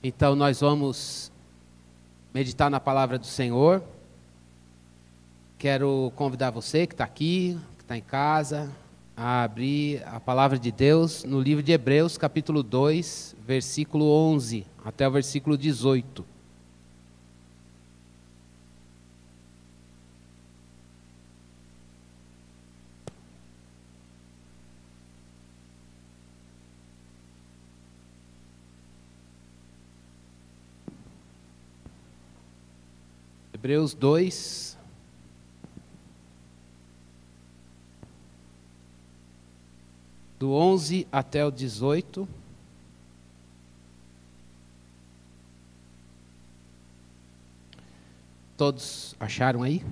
Então nós vamos meditar na palavra do Senhor. Quero convidar você que está aqui, que está em casa, a abrir a palavra de Deus no livro de Hebreus, capítulo 2, versículo 11, até o versículo 18. Hebreus 2, do 11 até o 18. Todos acharam aí?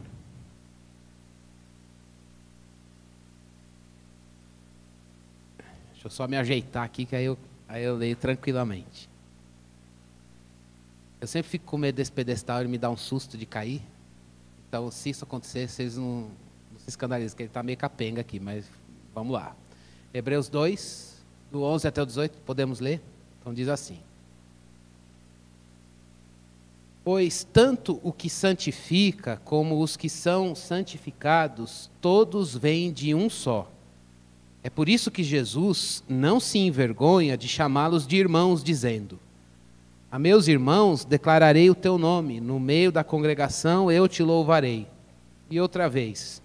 Deixa eu só me ajeitar aqui, que aí eu leio tranquilamente. Eu sempre fico com medo desse pedestal, ele me dá um susto de cair. Então, se isso acontecer, vocês não se escandalizem, porque ele está meio capenga aqui, mas vamos lá. Hebreus 2, do 11 até o 18, podemos ler? Então diz assim: Pois tanto o que santifica como os que são santificados, todos vêm de um só. É por isso que Jesus não se envergonha de chamá-los de irmãos, dizendo: A meus irmãos declararei o teu nome, no meio da congregação eu te louvarei. E outra vez,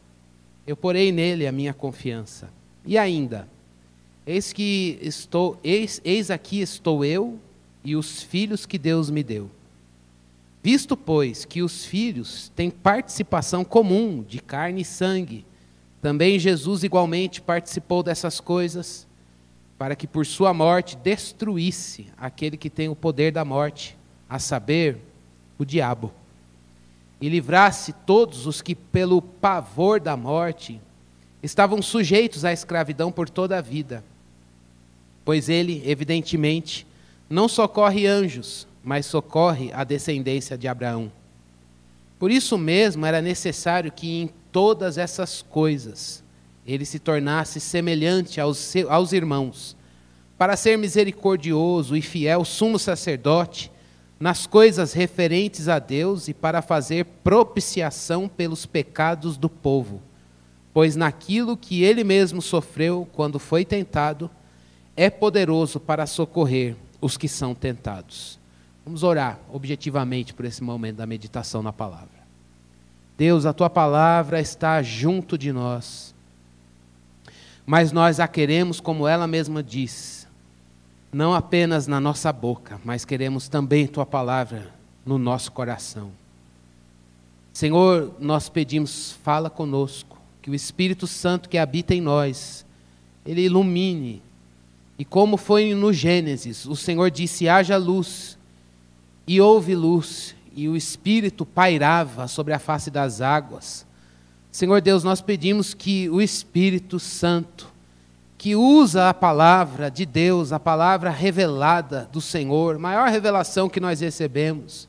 eu porei nele a minha confiança. E ainda, eis aqui estou eu e os filhos que Deus me deu. Visto, pois, que os filhos têm participação comum de carne e sangue, também Jesus igualmente participou dessas coisas, para que por sua morte destruísse aquele que tem o poder da morte, a saber, o diabo, e livrasse todos os que pelo pavor da morte estavam sujeitos à escravidão por toda a vida. Pois ele, evidentemente, não socorre anjos, mas socorre a descendência de Abraão. Por isso mesmo era necessário que em todas essas coisas ele se tornasse semelhante aos irmãos, para ser misericordioso e fiel sumo sacerdote nas coisas referentes a Deus e para fazer propiciação pelos pecados do povo. Pois naquilo que ele mesmo sofreu quando foi tentado, é poderoso para socorrer os que são tentados. Vamos orar objetivamente por esse momento da meditação na palavra. Deus, a tua palavra está junto de nós, mas nós a queremos, como ela mesma diz, não apenas na nossa boca, mas queremos também tua palavra no nosso coração. Senhor, nós pedimos, fala conosco, que o Espírito Santo que habita em nós, ele ilumine. E como foi no Gênesis, o Senhor disse: haja luz, e houve luz, e o Espírito pairava sobre a face das águas. Senhor Deus, nós pedimos que o Espírito Santo, que usa a palavra de Deus, a palavra revelada do Senhor, maior revelação que nós recebemos,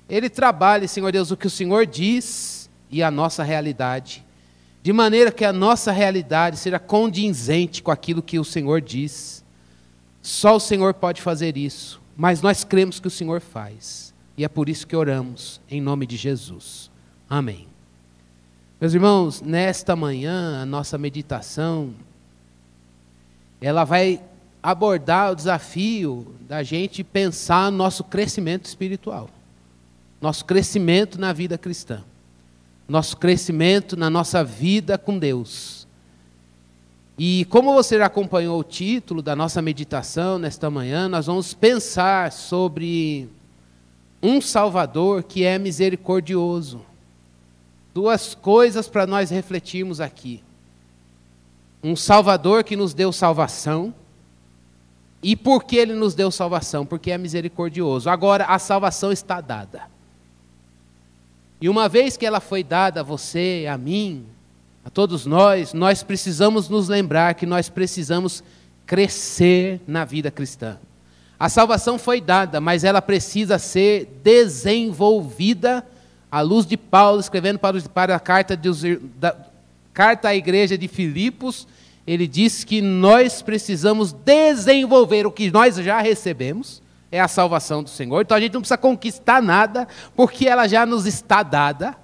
ele trabalhe, Senhor Deus, o que o Senhor diz e a nossa realidade, de maneira que a nossa realidade seja condizente com aquilo que o Senhor diz. Só o Senhor pode fazer isso, mas nós cremos que o Senhor faz. E é por isso que oramos, em nome de Jesus. Amém. Meus irmãos, nesta manhã, a nossa meditação, ela vai abordar o desafio da gente pensar no nosso crescimento espiritual, nosso crescimento na vida cristã, nosso crescimento na nossa vida com Deus. E como você já acompanhou o título da nossa meditação nesta manhã, nós vamos pensar sobre um Salvador que é misericordioso. Duas coisas para nós refletirmos aqui. Um Salvador que nos deu salvação. E por que ele nos deu salvação? Porque é misericordioso. Agora, a salvação está dada. E uma vez que ela foi dada a você, a mim, a todos nós, nós precisamos nos lembrar que nós precisamos crescer na vida cristã. A salvação foi dada, mas ela precisa ser desenvolvida à luz de Paulo, escrevendo para a carta à igreja de Filipos. Ele diz que nós precisamos desenvolver o que nós já recebemos, é a salvação do Senhor. Então a gente não precisa conquistar nada, porque ela já nos está dada.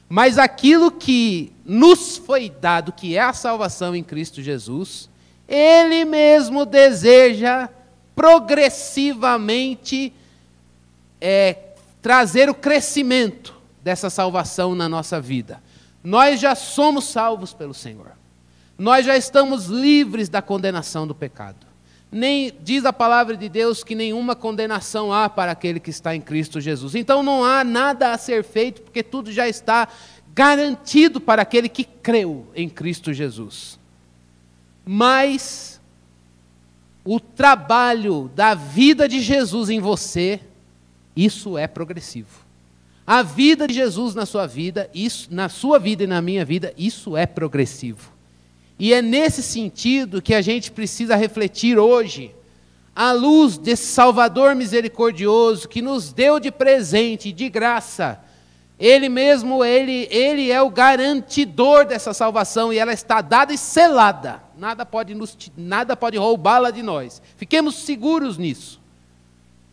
Mas aquilo que nos foi dado, que é a salvação em Cristo Jesus, Ele mesmo deseja progressivamente trazer o crescimento dessa salvação na nossa vida. Nós já somos salvos pelo Senhor. Nós já estamos livres da condenação do pecado. Nem diz a palavra de Deus que nenhuma condenação há para aquele que está em Cristo Jesus. Então não há nada a ser feito, porque tudo já está garantido para aquele que creu em Cristo Jesus. Mas o trabalho da vida de Jesus em você, isso é progressivo. A vida de Jesus na sua vida, isso, na sua vida e na minha vida, isso é progressivo. E é nesse sentido que a gente precisa refletir hoje, à luz desse Salvador misericordioso que nos deu de presente, de graça. Ele mesmo, ele é o garantidor dessa salvação e ela está dada e selada. Nada pode roubá-la de nós. Fiquemos seguros nisso.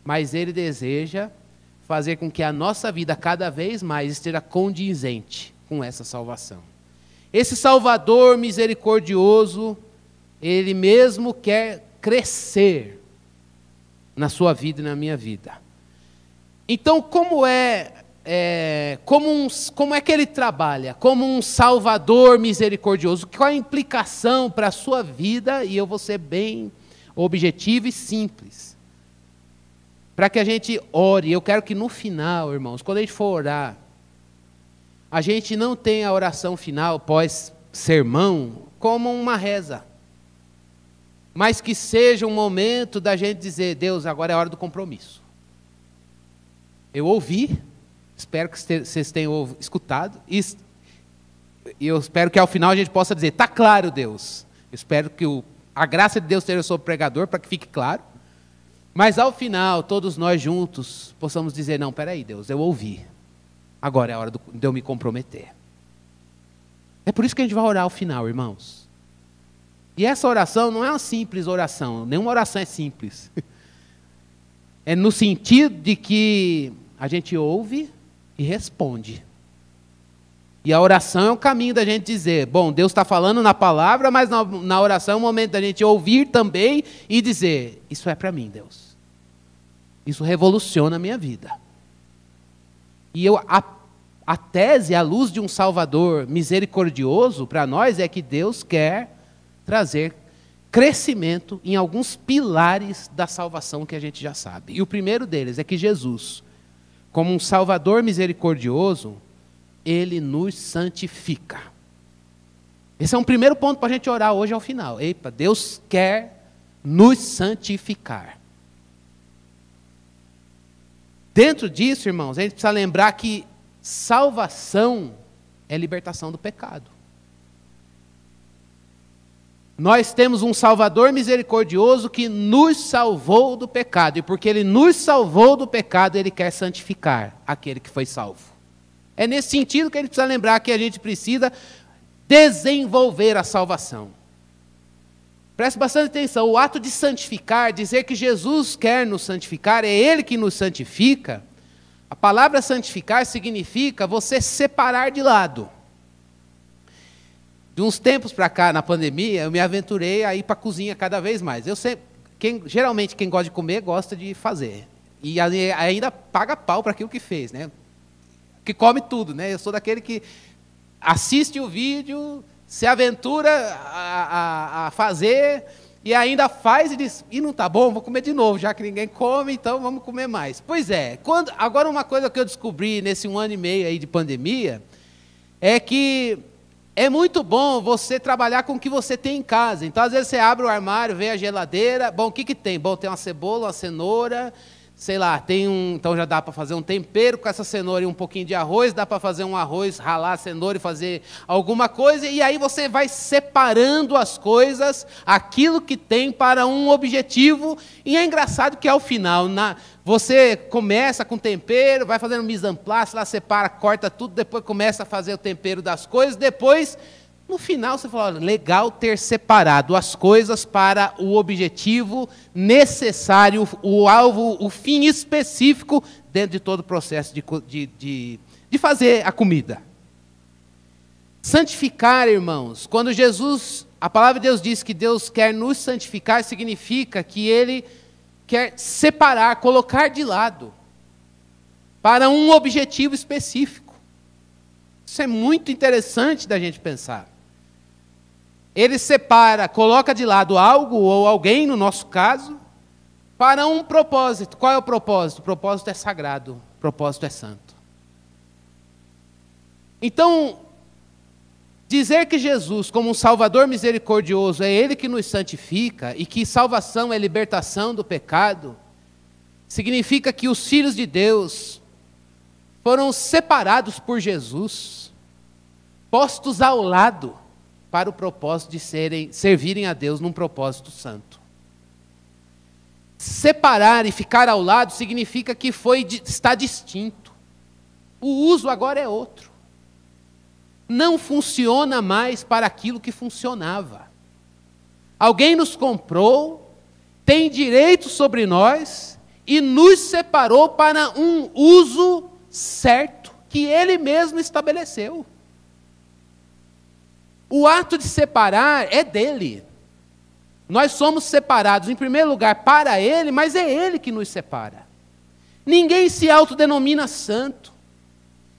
Mas Ele deseja fazer com que a nossa vida cada vez mais esteja condizente com essa salvação. Esse Salvador misericordioso, Ele mesmo quer crescer na sua vida e na minha vida. Então, como é que Ele trabalha? Como um Salvador misericordioso. Qual a implicação para a sua vida? E eu vou ser bem objetivo e simples. Para que a gente ore, eu quero que no final, irmãos, quando a gente for orar, a gente não tenha a oração final pós-sermão como uma reza. Mas que seja um momento da gente dizer, Deus, agora é a hora do compromisso. Eu ouvi, espero que vocês tenham escutado, e eu espero que ao final a gente possa dizer, está claro, Deus. Eu espero que a graça de Deus esteja sobre o pregador, para que fique claro. Mas ao final, todos nós juntos possamos dizer, não, peraí, Deus, eu ouvi. Agora é a hora de eu me comprometer. É por isso que a gente vai orar ao final, irmãos. E essa oração não é uma simples oração, nenhuma oração é simples. É no sentido de que a gente ouve e responde. E a oração é o caminho da gente dizer, bom, Deus está falando na palavra, mas na oração é o momento da gente ouvir também e dizer, isso é para mim, Deus. Isso revoluciona a minha vida. E a tese, à luz de um Salvador misericordioso para nós, é que Deus quer trazer crescimento em alguns pilares da salvação que a gente já sabe. E o primeiro deles é que Jesus, como um Salvador misericordioso, Ele nos santifica. Esse é um primeiro ponto para a gente orar hoje ao final. Eita, Deus quer nos santificar. Dentro disso, irmãos, a gente precisa lembrar que salvação é libertação do pecado. Nós temos um Salvador misericordioso que nos salvou do pecado. E porque Ele nos salvou do pecado, Ele quer santificar aquele que foi salvo. É nesse sentido que a gente precisa lembrar que a gente precisa desenvolver a salvação. Preste bastante atenção, o ato de santificar, dizer que Jesus quer nos santificar, é Ele que nos santifica. A palavra santificar significa você separar de lado. De uns tempos para cá, na pandemia, eu me aventurei a ir para a cozinha cada vez mais. Geralmente quem gosta de comer, gosta de fazer. E ainda paga pau para aquilo que fez, né? Que come tudo, né? Eu sou daquele que assiste o vídeo, se aventura a fazer, e ainda faz e diz, e não está bom, vou comer de novo, já que ninguém come, então vamos comer mais. Pois é, agora uma coisa que eu descobri nesse 1 ano e meio aí de pandemia, é que é muito bom você trabalhar com o que você tem em casa. Então, às vezes você abre o armário, vê a geladeira, bom, o que tem? Bom, tem uma cebola, uma cenoura, sei lá, então já dá para fazer um tempero com essa cenoura e um pouquinho de arroz, dá para fazer um arroz, ralar a cenoura e fazer alguma coisa, e aí você vai separando as coisas, aquilo que tem para um objetivo, e é engraçado que ao final, você começa com tempero, vai fazendo mise en place, lá separa, corta tudo, depois começa a fazer o tempero das coisas, depois No final você fala, olha, legal ter separado as coisas para o objetivo necessário, o alvo, o fim específico dentro de todo o processo de fazer a comida. Santificar, irmãos, quando Jesus, a palavra de Deus diz que Deus quer nos santificar, significa que Ele quer separar, colocar de lado, para um objetivo específico. Isso é muito interessante da gente pensar. Ele separa, coloca de lado algo ou alguém, no nosso caso, para um propósito. Qual é o propósito? O propósito é sagrado, o propósito é santo. Então, dizer que Jesus, como um Salvador misericordioso, é Ele que nos santifica e que salvação é libertação do pecado, significa que os filhos de Deus foram separados por Jesus, postos ao lado, para o propósito de servirem a Deus num propósito santo. Separar e ficar ao lado significa que está distinto. O uso agora é outro. Não funciona mais para aquilo que funcionava. Alguém nos comprou, tem direito sobre nós e nos separou para um uso certo que Ele mesmo estabeleceu. O ato de separar é dele. Nós somos separados, em primeiro lugar, para Ele, mas é Ele que nos separa. Ninguém se autodenomina santo.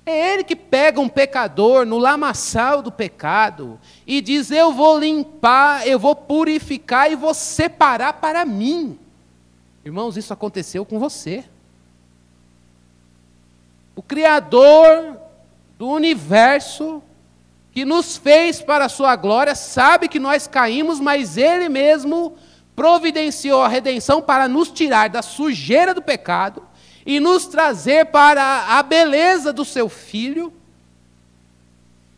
É Ele que pega um pecador no lamaçal do pecado e diz, eu vou limpar, eu vou purificar e vou separar para mim. Irmãos, isso aconteceu com você. O Criador do universo, que nos fez para a sua glória, sabe que nós caímos, mas Ele mesmo providenciou a redenção para nos tirar da sujeira do pecado e nos trazer para a beleza do seu Filho.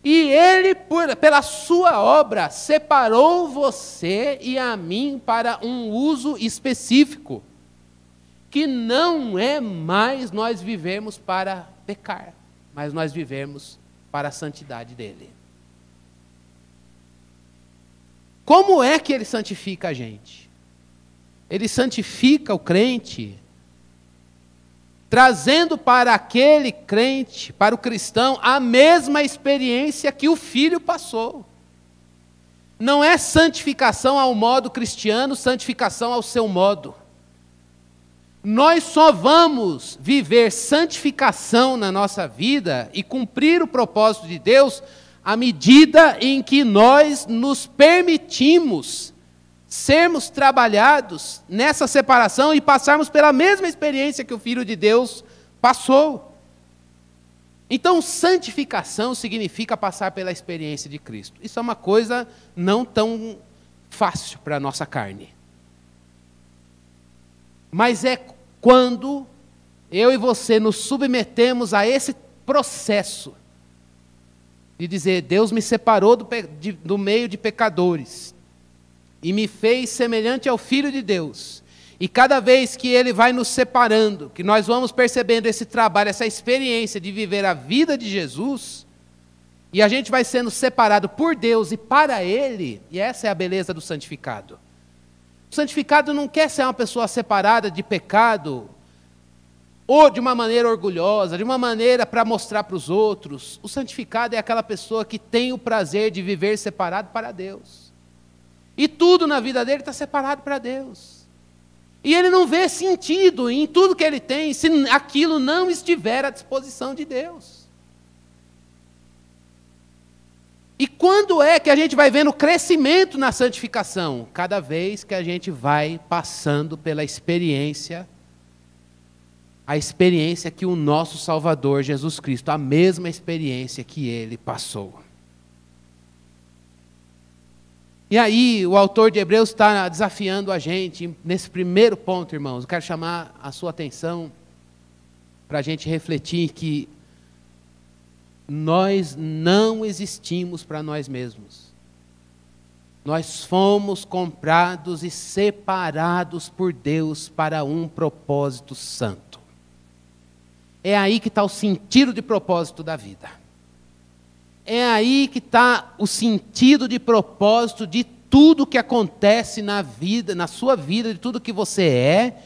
E Ele, pela sua obra, separou você e a mim para um uso específico, que não é mais nós vivermos para pecar, mas nós vivemos para a santidade dEle. Como é que Ele santifica a gente? Ele santifica o crente, trazendo para aquele crente, para o cristão, a mesma experiência que o Filho passou. Não é santificação ao modo cristiano, santificação ao seu modo. Nós só vamos viver santificação na nossa vida e cumprir o propósito de Deus à medida em que nós nos permitimos sermos trabalhados nessa separação e passarmos pela mesma experiência que o Filho de Deus passou. Então, santificação significa passar pela experiência de Cristo. Isso é uma coisa não tão fácil para a nossa carne. Mas é quando eu e você nos submetemos a esse processo de dizer, Deus me separou do meio de pecadores e me fez semelhante ao Filho de Deus. E cada vez que Ele vai nos separando, que nós vamos percebendo esse trabalho, essa experiência de viver a vida de Jesus, e a gente vai sendo separado por Deus e para Ele, e essa é a beleza do santificado. O santificado não quer ser uma pessoa separada de pecado, ou de uma maneira orgulhosa, de uma maneira para mostrar para os outros. O santificado é aquela pessoa que tem o prazer de viver separado para Deus. E tudo na vida dele está separado para Deus. E ele não vê sentido em tudo que ele tem, se aquilo não estiver à disposição de Deus. E quando é que a gente vai vendo crescimento na santificação? Cada vez que a gente vai passando pela experiência, a experiência que o nosso Salvador Jesus Cristo, a mesma experiência que Ele passou. E aí, o autor de Hebreus está desafiando a gente, nesse primeiro ponto, irmãos, eu quero chamar a sua atenção para a gente refletir que nós não existimos para nós mesmos. Nós fomos comprados e separados por Deus para um propósito santo. É aí que está o sentido de propósito da vida. É aí que está o sentido de propósito de tudo que acontece na vida, na sua vida, de tudo que você é,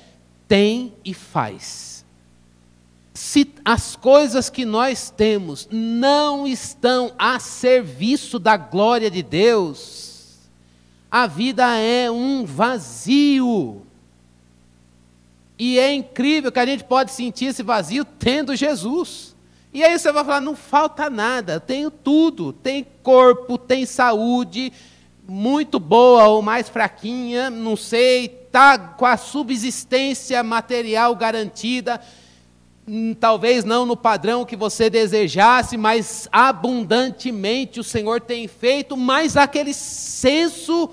tem e faz. Se as coisas que nós temos não estão a serviço da glória de Deus, a vida é um vazio. E é incrível que a gente pode sentir esse vazio tendo Jesus. E aí você vai falar, não falta nada, eu tenho tudo, tem corpo, tem saúde, muito boa ou mais fraquinha, não sei, está com a subsistência material garantida, talvez não no padrão que você desejasse, mas abundantemente o Senhor tem feito, mas aquele senso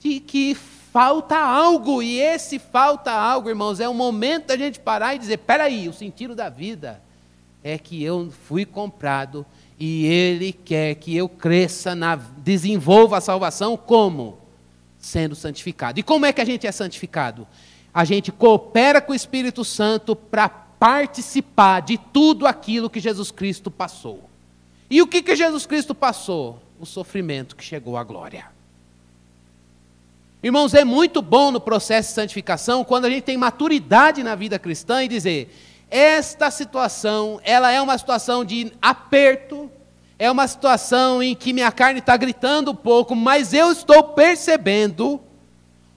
de que falta algo, e esse falta algo, irmãos, é o momento da gente parar e dizer, espera aí, o sentido da vida é que eu fui comprado e Ele quer que eu cresça, desenvolva a salvação como? Sendo santificado. E como é que a gente é santificado? A gente coopera com o Espírito Santo para participar de tudo aquilo que Jesus Cristo passou. E o que Jesus Cristo passou? O sofrimento que chegou à glória. Irmãos, é muito bom no processo de santificação quando a gente tem maturidade na vida cristã e dizer, esta situação, ela é uma situação de aperto, é uma situação em que minha carne está gritando um pouco, mas eu estou percebendo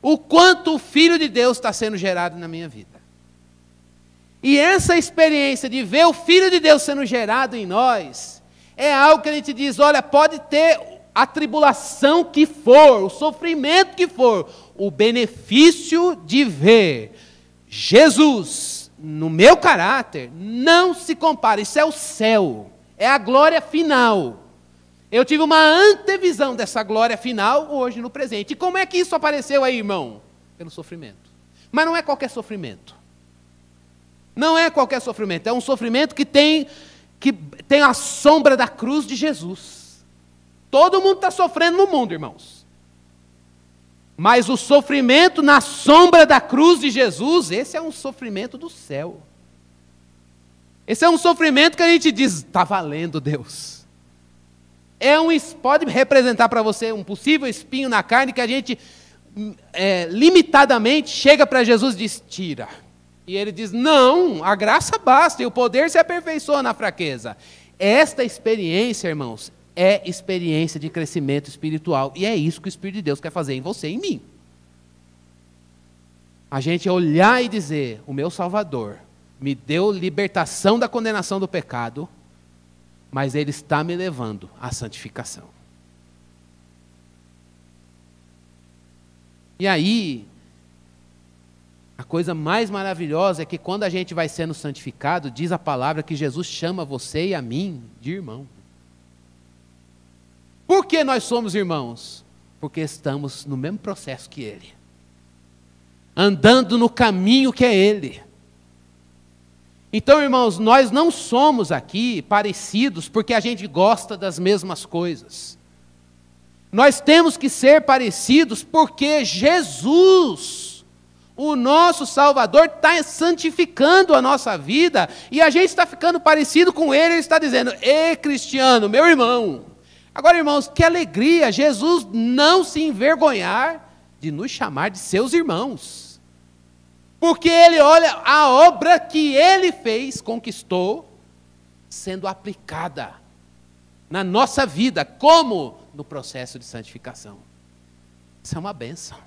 o quanto o Filho de Deus está sendo gerado na minha vida. E essa experiência de ver o Filho de Deus sendo gerado em nós, é algo que a gente diz, olha, pode ter a tribulação que for, o sofrimento que for, o benefício de ver Jesus no meu caráter, não se compara, isso é o céu, é a glória final. Eu tive uma antevisão dessa glória final hoje no presente. E como é que isso apareceu aí, irmão? Pelo sofrimento. Mas não é qualquer sofrimento. Não é qualquer sofrimento, é um sofrimento que tem a sombra da cruz de Jesus. Todo mundo está sofrendo no mundo, irmãos. Mas o sofrimento na sombra da cruz de Jesus, esse é um sofrimento do céu. Esse é um sofrimento que a gente diz, está valendo, Deus. Pode representar para você um possível espinho na carne que a gente, limitadamente, chega para Jesus e diz, tira. E ele diz, não, a graça basta e o poder se aperfeiçoa na fraqueza. Esta experiência, irmãos, é experiência de crescimento espiritual. E é isso que o Espírito de Deus quer fazer em você e em mim. A gente olhar e dizer, o meu Salvador me deu libertação da condenação do pecado, mas Ele está me levando à santificação. E aí, a coisa mais maravilhosa é que quando a gente vai sendo santificado, diz a palavra que Jesus chama você e a mim de irmão. Por que nós somos irmãos? Porque estamos no mesmo processo que Ele. Andando no caminho que é Ele. Então, irmãos, nós não somos aqui parecidos porque a gente gosta das mesmas coisas. Nós temos que ser parecidos porque Jesus, o nosso Salvador, está santificando a nossa vida e a gente está ficando parecido com Ele. Ele está dizendo, ei, Cristiano, meu irmão. Agora, irmãos, que alegria, Jesus não se envergonhar de nos chamar de seus irmãos. Porque Ele olha a obra que Ele fez, conquistou, sendo aplicada na nossa vida, como no processo de santificação. Isso é uma bênção.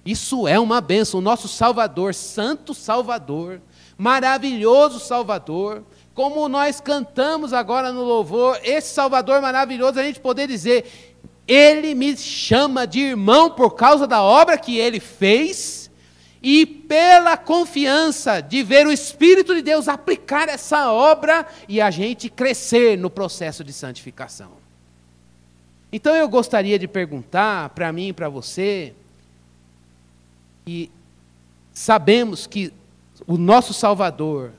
Isso é uma bênção. O nosso Salvador, Santo Salvador, maravilhoso Salvador, como nós cantamos agora no louvor, esse Salvador maravilhoso, a gente poder dizer, Ele me chama de irmão por causa da obra que Ele fez, e pela confiança de ver o Espírito de Deus aplicar essa obra e a gente crescer no processo de santificação. Então eu gostaria de perguntar para mim e para você, e sabemos que o nosso Salvador,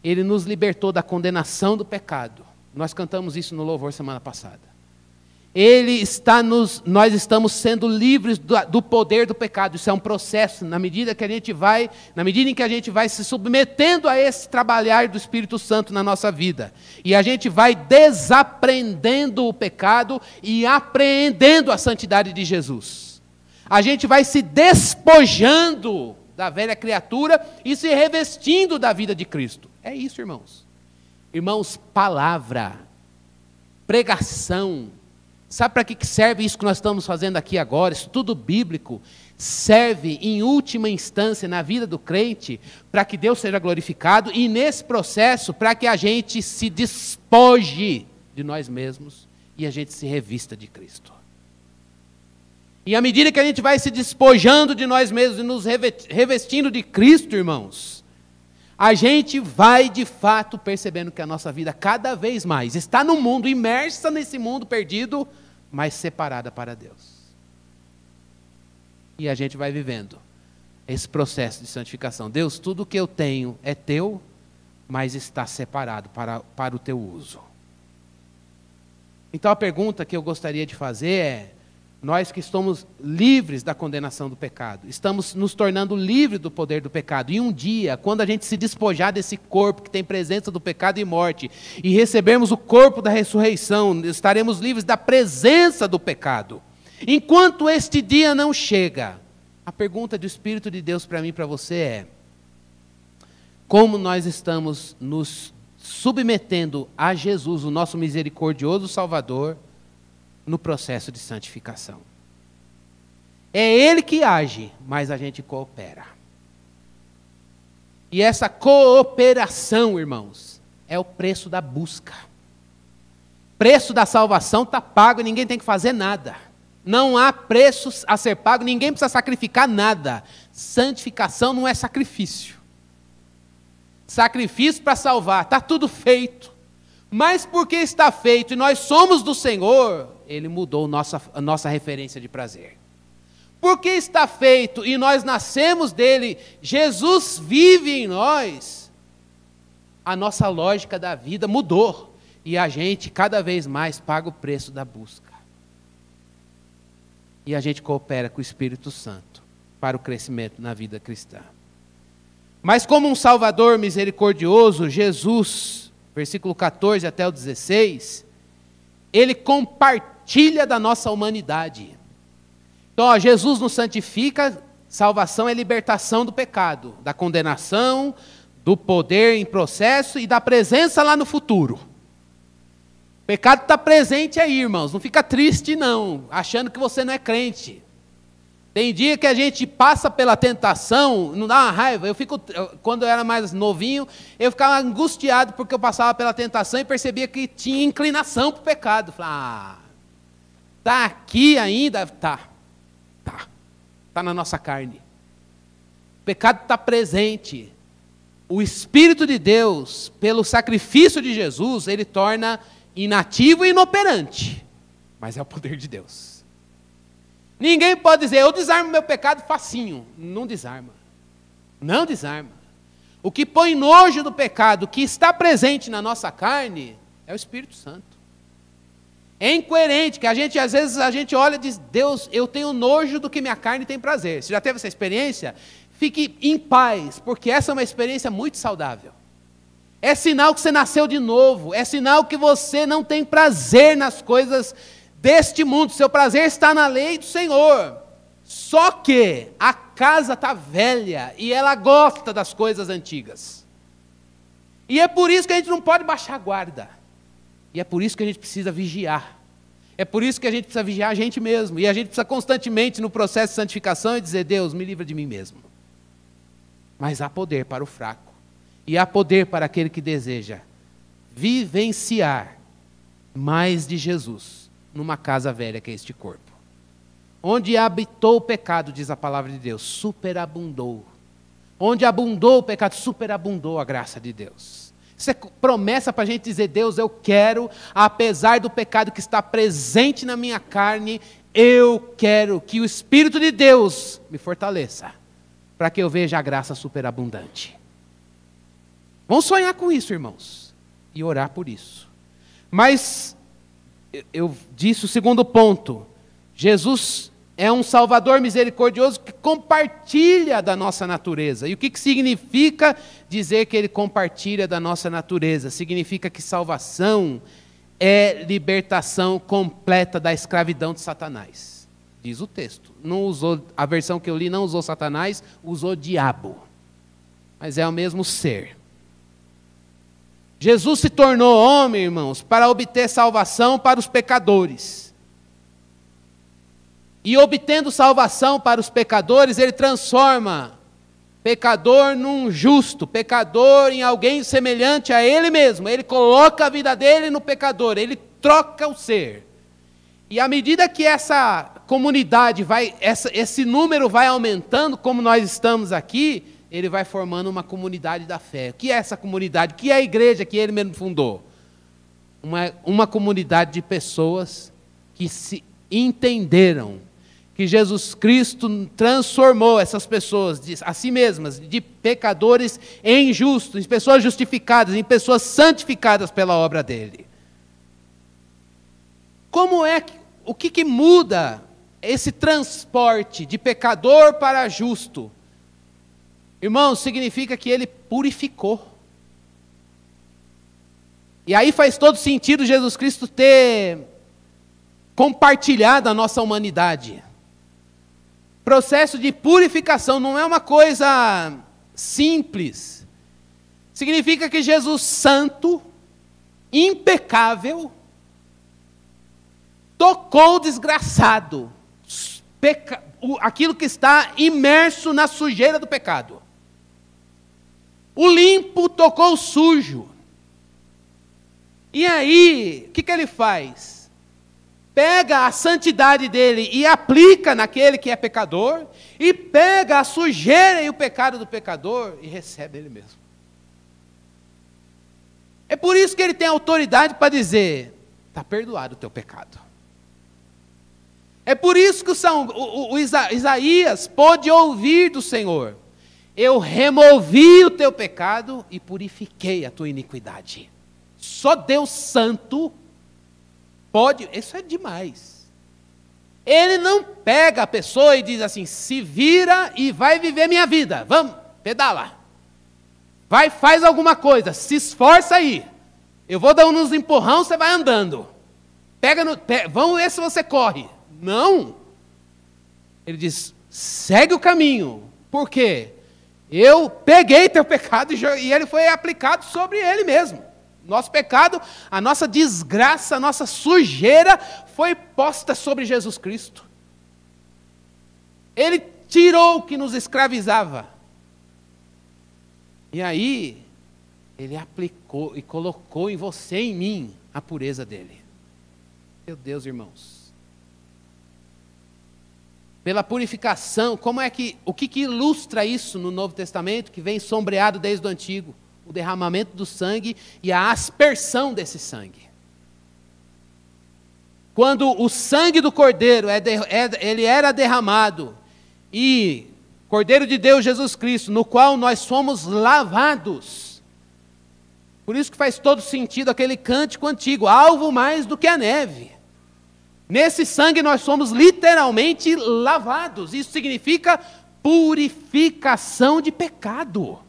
Ele nos libertou da condenação do pecado. Nós cantamos isso no louvor semana passada. nós estamos sendo livres do poder do pecado. Isso é um processo, na medida em que a gente vai se submetendo a esse trabalhar do Espírito Santo na nossa vida. E a gente vai desaprendendo o pecado e apreendendo a santidade de Jesus. A gente vai se despojando da velha criatura e se revestindo da vida de Cristo. É isso, irmãos. Irmãos, palavra, pregação. Sabe para que serve isso que nós estamos fazendo aqui agora? Estudo bíblico serve, em última instância, na vida do crente, para que Deus seja glorificado e, nesse processo, para que a gente se despoje de nós mesmos e a gente se revista de Cristo. E à medida que a gente vai se despojando de nós mesmos e nos revestindo de Cristo, irmãos, a gente vai, de fato, percebendo que a nossa vida cada vez mais está no mundo, imersa nesse mundo perdido, mas separada para Deus. E a gente vai vivendo esse processo de santificação. Deus, tudo que eu tenho é teu, mas está separado para o teu uso. Então a pergunta que eu gostaria de fazer é: nós que estamos livres da condenação do pecado, estamos nos tornando livres do poder do pecado. E um dia, quando a gente se despojar desse corpo que tem presença do pecado e morte, e recebermos o corpo da ressurreição, estaremos livres da presença do pecado. Enquanto este dia não chega, a pergunta do Espírito de Deus para mim e para você é: como nós estamos nos submetendo a Jesus, o nosso misericordioso Salvador, no processo de santificação? É Ele que age, mas a gente coopera. E essa cooperação, irmãos, é o preço da busca. O preço da salvação está pago e ninguém tem que fazer nada. Não há preço a ser pago, ninguém precisa sacrificar nada. Santificação não é sacrifício. Sacrifício para salvar, está tudo feito. Mas porque está feito e nós somos do Senhor, Ele mudou a nossa referência de prazer. Porque está feito e nós nascemos dele, Jesus vive em nós, a nossa lógica da vida mudou. E a gente cada vez mais paga o preço da busca. E a gente coopera com o Espírito Santo para o crescimento na vida cristã. Mas como um Salvador misericordioso, Jesus, versículo 14 até o 16, Ele compartilha da nossa humanidade. Então, Jesus nos santifica, salvação é libertação do pecado, da condenação, do poder em processo e da presença lá no futuro. O pecado está presente aí, irmãos, não fica triste não, achando que você não é crente. Tem dia que a gente passa pela tentação, não dá uma raiva. Quando eu era mais novinho, eu ficava angustiado porque eu passava pela tentação e percebia que tinha inclinação para o pecado. Falava, está aqui ainda? Está na nossa carne. O pecado está presente. O Espírito de Deus, pelo sacrifício de Jesus, Ele torna inativo e inoperante. Mas é o poder de Deus. Ninguém pode dizer, eu desarmo meu pecado facinho. Não desarma. Não desarma. O que põe nojo do pecado, que está presente na nossa carne, é o Espírito Santo. É incoerente, que às vezes a gente olha e diz, Deus, eu tenho nojo do que minha carne tem prazer. Você já teve essa experiência? Fique em paz, porque essa é uma experiência muito saudável. É sinal que você nasceu de novo. É sinal que você não tem prazer nas coisas deste mundo. Seu prazer está na lei do Senhor. Só que a casa está velha e ela gosta das coisas antigas. E é por isso que a gente não pode baixar a guarda. E é por isso que a gente precisa vigiar. É por isso que a gente precisa vigiar a gente mesmo. E a gente precisa constantemente no processo de santificação e dizer, Deus, me livra de mim mesmo. Mas há poder para o fraco. E há poder para aquele que deseja vivenciar mais de Jesus numa casa velha que é este corpo. Onde habitou o pecado, diz a palavra de Deus, superabundou. Onde abundou o pecado, superabundou a graça de Deus. Isso é promessa para a gente dizer, Deus, eu quero, apesar do pecado que está presente na minha carne, eu quero que o Espírito de Deus me fortaleça, para que eu veja a graça superabundante. Vamos sonhar com isso, irmãos, e orar por isso. Mas eu disse o segundo ponto. Jesus é um Salvador misericordioso que compartilha da nossa natureza. E o que significa dizer que Ele compartilha da nossa natureza? Significa que salvação é libertação completa da escravidão de Satanás. Diz o texto. Não usou, a versão que eu li não usou Satanás, usou diabo. Mas é o mesmo ser. Jesus se tornou homem, irmãos, para obter salvação para os pecadores. E obtendo salvação para os pecadores, Ele transforma pecador num justo, pecador em alguém semelhante a Ele mesmo. Ele coloca a vida dele no pecador, Ele troca o ser. E à medida que essa comunidade esse número vai aumentando, como nós estamos aqui, Ele vai formando uma comunidade da fé. O que é essa comunidade? O que é a igreja que Ele mesmo fundou? Uma comunidade de pessoas que se entenderam que Jesus Cristo transformou essas pessoas, a si mesmas, de pecadores em justos, em pessoas justificadas, em pessoas santificadas pela obra dele. O que muda esse transporte de pecador para justo? Irmãos, significa que Ele purificou. E aí faz todo sentido Jesus Cristo ter compartilhado a nossa humanidade. Processo de purificação não é uma coisa simples. Significa que Jesus santo, impecável, tocou o desgraçado, aquilo que está imerso na sujeira do pecado. O limpo tocou o sujo. E aí, o que Ele faz? Pega a santidade dele e aplica naquele que é pecador, e pega a sujeira e o pecado do pecador e recebe ele mesmo. É por isso que ele tem autoridade para dizer: está perdoado o teu pecado. É por isso que Isaías pôde ouvir do Senhor: eu removi o teu pecado e purifiquei a tua iniquidade. Só Deus santo pode, isso é demais. Ele não pega a pessoa e diz assim: se vira e vai viver minha vida, vamos, pedala. Vai, faz alguma coisa, se esforça aí. Eu vou dar uns empurrão, você vai andando. Vamos ver se você corre. Não. Ele diz: segue o caminho. Por quê? Eu peguei teu pecado e ele foi aplicado sobre ele mesmo. Nosso pecado, a nossa desgraça, a nossa sujeira foi posta sobre Jesus Cristo. Ele tirou o que nos escravizava. E aí, Ele aplicou e colocou em você e em mim a pureza dele. Meu Deus, irmãos. Pela purificação, o que ilustra isso no Novo Testamento, que vem sombreado desde o Antigo? O derramamento do sangue e a aspersão desse sangue. Quando o sangue do Cordeiro ele era derramado, e Cordeiro de Deus Jesus Cristo, no qual nós somos lavados. Por isso que faz todo sentido aquele cântico antigo: alvo mais do que a neve. Nesse sangue nós somos literalmente lavados. Isso significa purificação de pecado.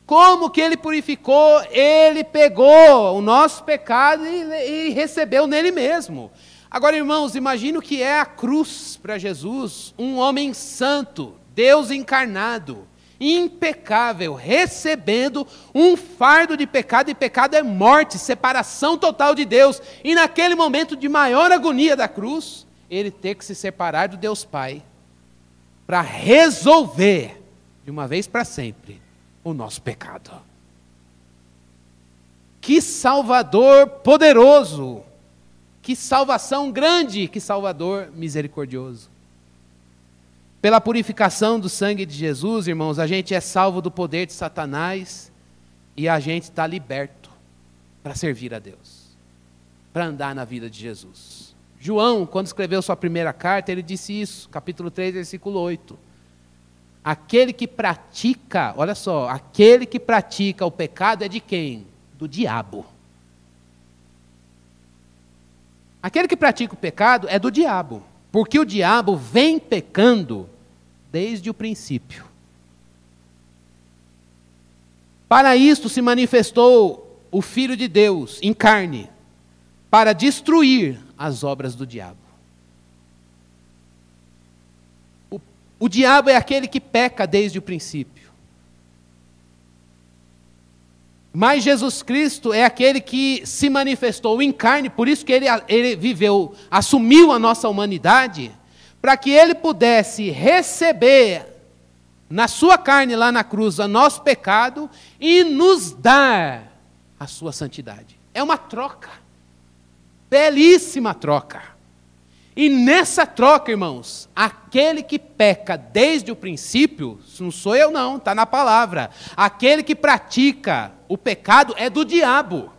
Como que Ele purificou? Ele pegou o nosso pecado e recebeu nele mesmo. Agora, irmãos, imagine o que é a cruz para Jesus. Um homem santo, Deus encarnado, impecável, recebendo um fardo de pecado, e pecado é morte, separação total de Deus. E naquele momento de maior agonia da cruz, Ele ter que se separar do Deus Pai, para resolver, de uma vez para sempre, o nosso pecado. Que Salvador poderoso! Que salvação grande! Que Salvador misericordioso! Pela purificação do sangue de Jesus, irmãos, a gente é salvo do poder de Satanás e a gente está liberto para servir a Deus, para andar na vida de Jesus. João, quando escreveu sua primeira carta, ele disse isso, capítulo 3, versículo 8. Aquele que pratica, olha só, aquele que pratica o pecado é de quem? Do diabo. Aquele que pratica o pecado é do diabo, porque o diabo vem pecando desde o princípio. Para isto se manifestou o Filho de Deus em carne, para destruir as obras do diabo. O diabo é aquele que peca desde o princípio. Mas Jesus Cristo é aquele que se manifestou em carne, por isso que ele viveu, assumiu a nossa humanidade, para que ele pudesse receber na sua carne lá na cruz o nosso pecado e nos dar a sua santidade. É uma troca, belíssima troca. E nessa troca, irmãos, aquele que peca desde o princípio, não sou eu não, está na palavra, aquele que pratica o pecado é do diabo.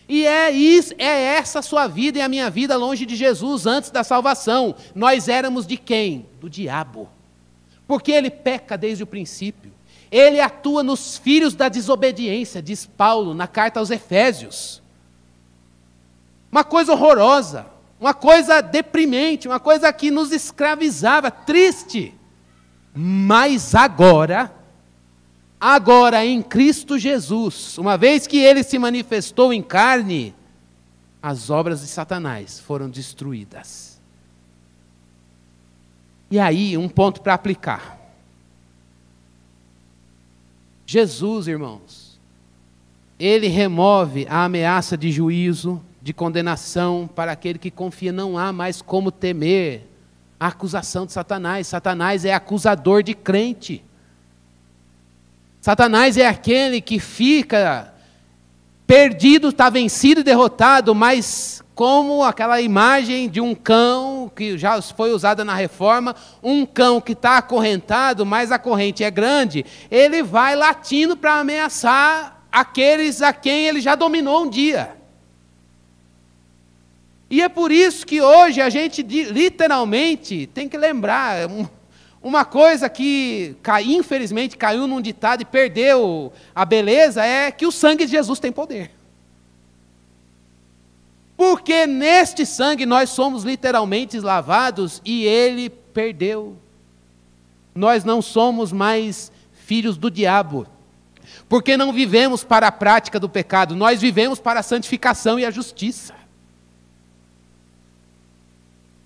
E é essa a sua vida e a minha vida longe de Jesus antes da salvação. Nós éramos de quem? Do diabo. Porque ele peca desde o princípio. Ele atua nos filhos da desobediência, diz Paulo na carta aos Efésios. Uma coisa horrorosa, uma coisa deprimente, uma coisa que nos escravizava, triste. Mas agora em Cristo Jesus, uma vez que ele se manifestou em carne, as obras de Satanás foram destruídas. E aí, um ponto para aplicar. Jesus, irmãos, ele remove a ameaça de juízo, de condenação para aquele que confia. Não há mais como temer a acusação de Satanás. Satanás é acusador de crente. Satanás é aquele que fica perdido, está vencido e derrotado, mas como aquela imagem de um cão, que já foi usada na reforma, um cão que está acorrentado, mas a corrente é grande, ele vai latindo para ameaçar aqueles a quem ele já dominou um dia. E é por isso que hoje a gente literalmente tem que lembrar, uma coisa que infelizmente caiu num ditado e perdeu a beleza, é que o sangue de Jesus tem poder. Porque neste sangue nós somos literalmente lavados e ele perdeu. Nós não somos mais filhos do diabo. Porque não vivemos para a prática do pecado, nós vivemos para a santificação e a justiça.